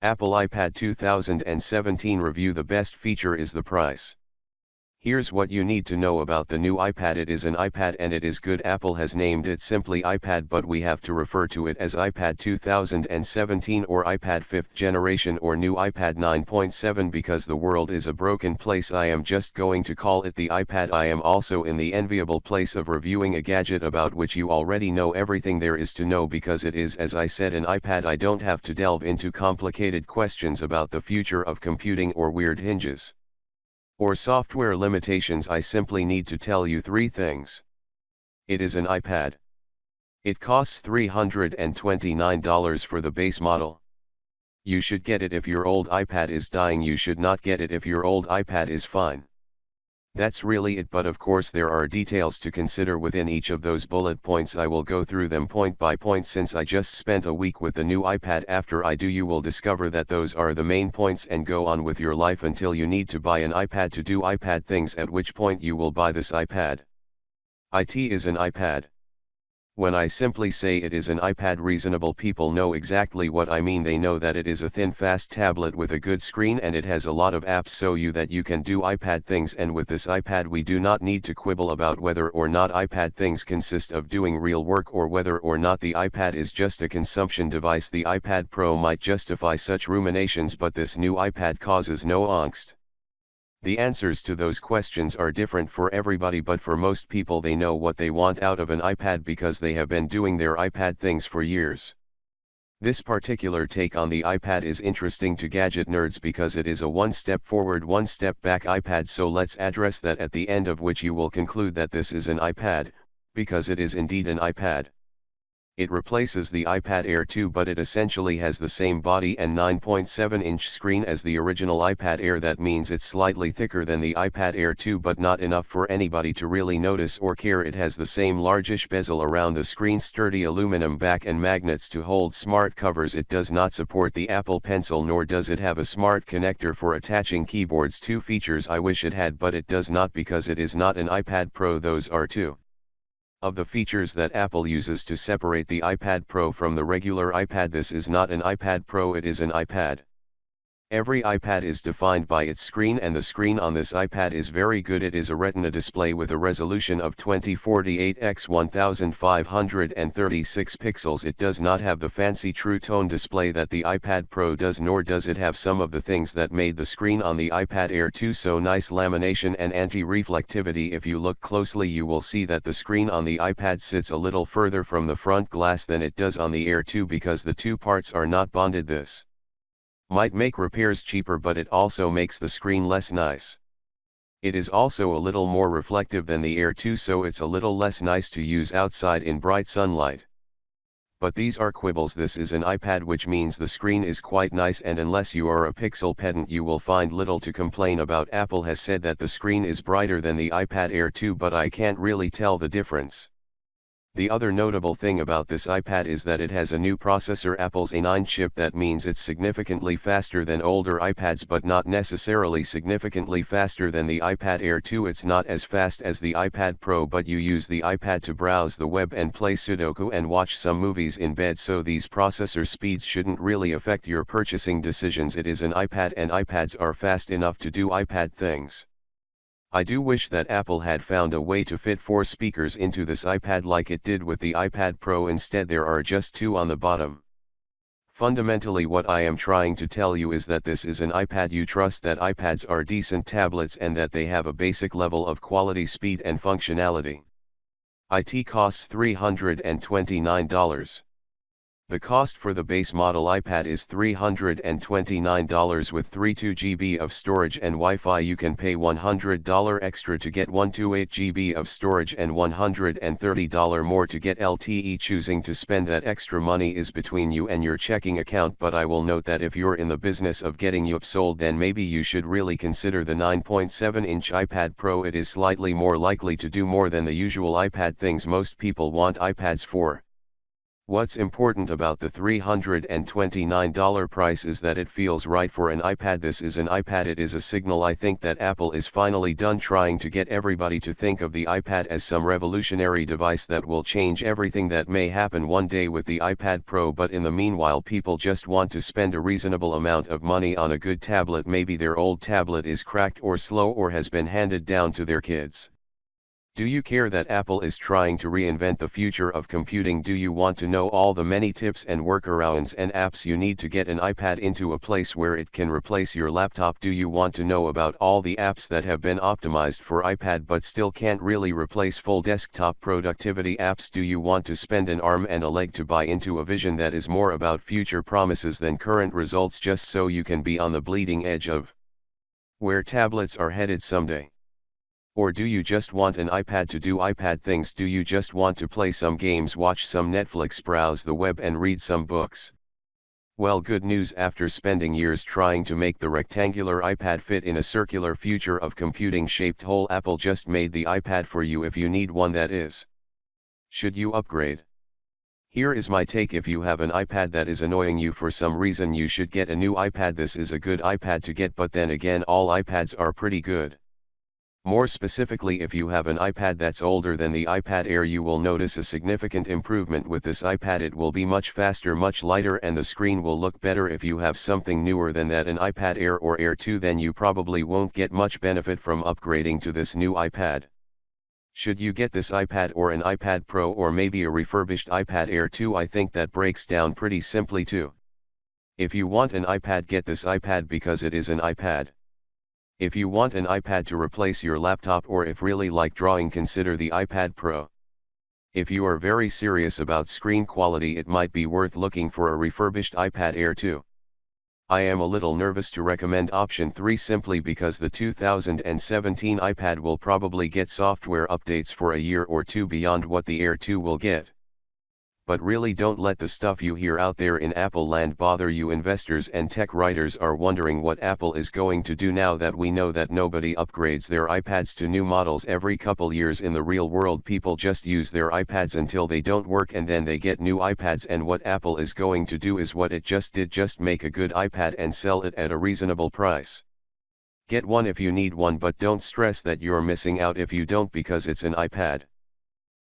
Apple iPad 2017 review. The best feature is the price. Here's what you need to know about the new iPad. It is an iPad and it is good. Apple has named it simply iPad, but we have to refer to it as iPad 2017 or iPad 5th generation or new iPad 9.7 because the world is a broken place. I am just going to call it the iPad. I am also in the enviable place of reviewing a gadget about which you already know everything there is to know because it is, as I said, an iPad. I don't have to delve into complicated questions about the future of computing or weird hinges or software limitations. I simply need to tell you three things. It is an iPad. It costs $329 for the base model. You should get it if your old iPad is dying. You should not get it if your old iPad is fine. That's really it, but of course there are details to consider within each of those bullet points. I will go through them point by point since I just spent a week with the new iPad. After I do, you will discover that those are the main points and go on with your life until you need to buy an iPad to do iPad things, at which point you will buy this iPad. It is an iPad. When I simply say it is an iPad, reasonable people know exactly what I mean. They know that it is a thin, fast tablet with a good screen and it has a lot of apps so that you can do iPad things. And with this iPad we do not need to quibble about whether or not iPad things consist of doing real work or whether or not the iPad is just a consumption device. The iPad Pro might justify such ruminations, but this new iPad causes no angst. The answers to those questions are different for everybody, but for most people they know what they want out of an iPad because they have been doing their iPad things for years. This particular take on the iPad is interesting to gadget nerds because it is a one step forward, one step back iPad. So let's address that, at the end of which you will conclude that this is an iPad, because it is indeed an iPad. It replaces the iPad Air 2, but it essentially has the same body and 9.7-inch screen as the original iPad Air. That means it's slightly thicker than the iPad Air 2, but not enough for anybody to really notice or care. It has the same largish bezel around the screen, sturdy aluminum back, and magnets to hold smart covers. It does not support the Apple Pencil, nor does it have a smart connector for attaching keyboards. Two features I wish it had, but it does not because it is not an iPad Pro. Those are two of the features that Apple uses to separate the iPad Pro from the regular iPad. This is not an iPad Pro, it is an iPad. Every iPad is defined by its screen, and the screen on this iPad is very good. It is a Retina display with a resolution of 2048 x 1536 pixels. It does not have the fancy True Tone display that the iPad Pro does, nor does it have some of the things that made the screen on the iPad Air 2 so nice: lamination and anti-reflectivity. If you look closely you will see that the screen on the iPad sits a little further from the front glass than it does on the Air 2 because the two parts are not bonded. This might make repairs cheaper, but it also makes the screen less nice. It is also a little more reflective than the Air 2, so it's a little less nice to use outside in bright sunlight. But these are quibbles. This is an iPad, which means the screen is quite nice, and unless you are a pixel pedant you will find little to complain about. Apple has said that the screen is brighter than the iPad Air 2, but I can't really tell the difference. The other notable thing about this iPad is that it has a new processor, Apple's A9 chip. That means it's significantly faster than older iPads, but not necessarily significantly faster than the iPad Air 2. It's not as fast as the iPad Pro, but you use the iPad to browse the web and play Sudoku and watch some movies in bed, so these processor speeds shouldn't really affect your purchasing decisions. It is an iPad, and iPads are fast enough to do iPad things. I do wish that Apple had found a way to fit 4 speakers into this iPad like it did with the iPad Pro. Instead there are just 2 on the bottom. Fundamentally what I am trying to tell you is that this is an iPad. You trust that iPads are decent tablets and that they have a basic level of quality, speed and functionality. It costs $329. The cost for the base model iPad is $329 with 32 GB of storage and Wi-Fi. You can pay $100 extra to get 128 GB of storage and $130 more to get LTE. Choosing to spend that extra money is between you and your checking account, but I will note that if you're in the business of getting you upsold, then maybe you should really consider the 9.7-inch iPad Pro. It is slightly more likely to do more than the usual iPad things most people want iPads for. What's important about the $329 price is that it feels right for an iPad. This is an iPad. It is a signal, I think, that Apple is finally done trying to get everybody to think of the iPad as some revolutionary device that will change everything. That may happen one day with the iPad Pro, but in the meanwhile people just want to spend a reasonable amount of money on a good tablet. Maybe their old tablet is cracked or slow or has been handed down to their kids. Do you care that Apple is trying to reinvent the future of computing? Do you want to know all the many tips and workarounds and apps you need to get an iPad into a place where it can replace your laptop? Do you want to know about all the apps that have been optimized for iPad but still can't really replace full desktop productivity apps? Do you want to spend an arm and a leg to buy into a vision that is more about future promises than current results, just so you can be on the bleeding edge of where tablets are headed someday? Or do you just want an iPad to do iPad things? Do you just want to play some games, watch some Netflix, browse the web and read some books? Well, good news. After spending years trying to make the rectangular iPad fit in a circular future of computing-shaped hole, Apple just made the iPad for you if you need one, that is. Should you upgrade? Here is my take. If you have an iPad that is annoying you for some reason, you should get a new iPad. This is a good iPad to get, but then again, all iPads are pretty good. More specifically, if you have an iPad that's older than the iPad Air, you will notice a significant improvement with this iPad. It will be much faster, much lighter, and the screen will look better. If you have something newer than that, an iPad Air or Air 2, then you probably won't get much benefit from upgrading to this new iPad. Should you get this iPad or an iPad Pro or maybe a refurbished iPad Air 2? I think that breaks down pretty simply too. If you want an iPad, get this iPad because it is an iPad. If you want an iPad to replace your laptop, or if really like drawing, consider the iPad Pro. If you are very serious about screen quality, it might be worth looking for a refurbished iPad Air 2. I am a little nervous to recommend option 3 simply because the 2017 iPad will probably get software updates for a year or two beyond what the Air 2 will get. But really, don't let the stuff you hear out there in Apple land bother you. Investors and tech writers are wondering what Apple is going to do now that we know that nobody upgrades their iPads to new models every couple years. In the real world, people just use their iPads until they don't work and then they get new iPads, and what Apple is going to do is what it just did, just make a good iPad and sell it at a reasonable price. Get one if you need one, but don't stress that you're missing out if you don't, because it's an iPad.